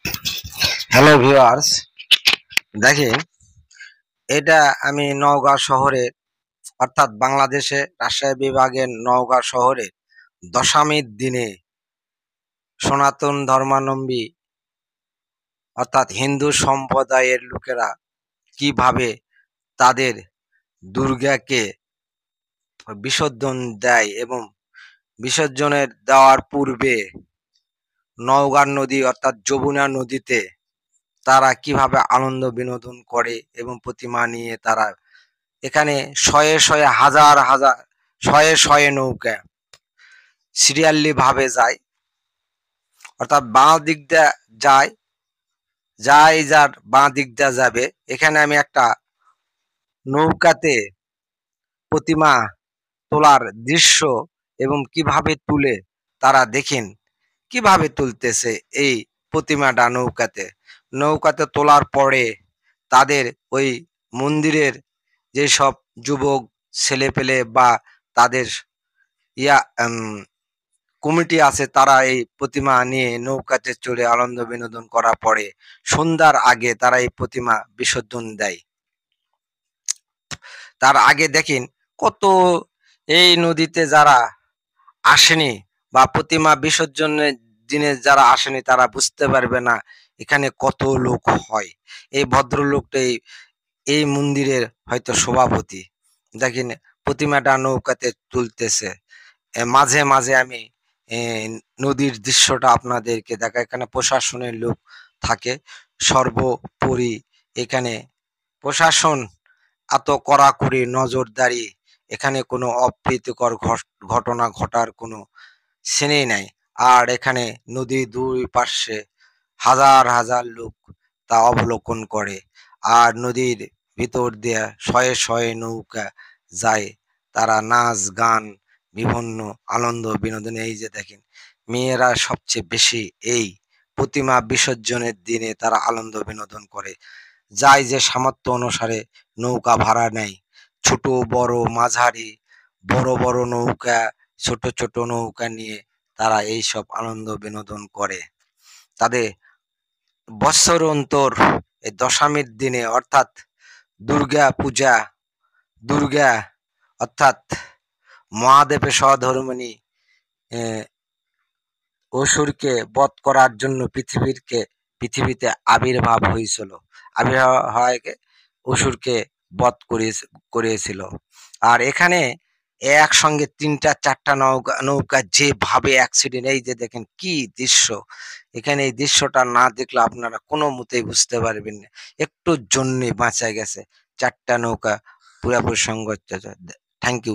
Hello viewers, দেখেন এটা আমি নওগাঁ শহরের অর্থাৎ বাংলাদেশে রাজশাহী বিভাগের নওগাঁ শহরে দশমীর দিনে সনাতন ধর্মাবলম্বী অর্থাৎ হিন্দু সম্প্রদায়ের লোকেরা কিভাবে তাদের দুর্গাকে বিসর্জন দেয় এবং বিসর্জনের দেওয়ার পূর্বে নওগাঁ নদী অর্থাৎ যমুনা নদীতে তারা কিভাবে আনন্দ বিনোদন করে এবং প্রতিমা নিয়ে তারা এখানে শয়ে শয়ে হাজার হাজার শয়ে শয়ে নৌকা সিরিয়ালি ভাবে যায়, অর্থাৎ বাঁ দিক দিয়ে যায়, যার বাঁ দিক দিয়ে যাবে। এখানে আমি একটা নৌকাতে প্রতিমা তোলার দৃশ্য এবং কিভাবে তুলে তারা দেখেন কিভাবে তুলতেছে এই প্রতিমাটা নৌকাতে তোলার পরে তাদের ওই মন্দিরের যেসব যুবক ছেলেপেলে বা তাদের ইয়া কমিটি আছে তারা এই প্রতিমা নিয়ে নৌকাতে চড়ে আনন্দ বিনোদন করার পরে সন্ধ্যার আগে তারা এই প্রতিমা বিসর্জন দেয়। তার আগে দেখেন কত এই নদীতে যারা আসেনি বা প্রতিমা বিসর্জনের দিনে যারা আসেনি তারা বুঝতে পারবে না এখানে কত লোক হয়। এই ভদ্রলোকটাই এই মন্দিরের হয়তো সভাপতি। দেখেন প্রতিমাটা নৌকাতে তুলতেছে। মাঝে মাঝে আমি নদীর দৃশ্যটা আপনাদেরকে দেখা, এখানে প্রশাসনের লোক থাকে। সর্বোপরি এখানে প্রশাসন এত কড়াকড়ি নজরদারি, এখানে কোনো অপ্রীতিকর ঘটনা ঘটার কোনো সিনেই নাই। আর এখানে নদীর দুই পাশে হাজার হাজার লোক তা অবলোকন করে। আর নদীর ভিতর দিয়ে শয়ে শয়ে নৌকা যায়, তারা নাচ গান বিভিন্ন আনন্দ বিনোদনে। এই যে দেখেন মেয়েরা সবচেয়ে বেশি এই প্রতিমা বিসর্জনের দিনে তারা আনন্দ বিনোদন করে, যায় যে সামর্থ্য অনুসারে নৌকা ভাড়া নেয়। ছোট বড় মাঝারি বড় বড় নৌকা, ছোট ছোট নৌকা নিয়ে তারা এই সব আনন্দ বিনোদন করে। তাদের বৎসর অন্তর এই দশমীর দিনে অর্থাৎ দুর্গা পূজা, দুর্গা অর্থাৎ মহাদেবের সহধর্মিণী অসুরকে বধ করার জন্য পৃথিবীতে আবির্ভাব হয়েছিল। আবির্ভাব হয় অসুরকে বধ করিয়েছিল। আর এখানে একসঙ্গে তিনটা চারটা নৌকা যেভাবে অ্যাক্সিডেন্ট, এই যে দেখেন কি দৃশ্য। এখানে এই দৃশ্যটা না দেখলে আপনারা কোনো মতেই বুঝতে পারবেন না। একটুর জন্যে বাঁচা গেছে চারটা নৌকা পুরাপুরি সঙ্গ। Thank you.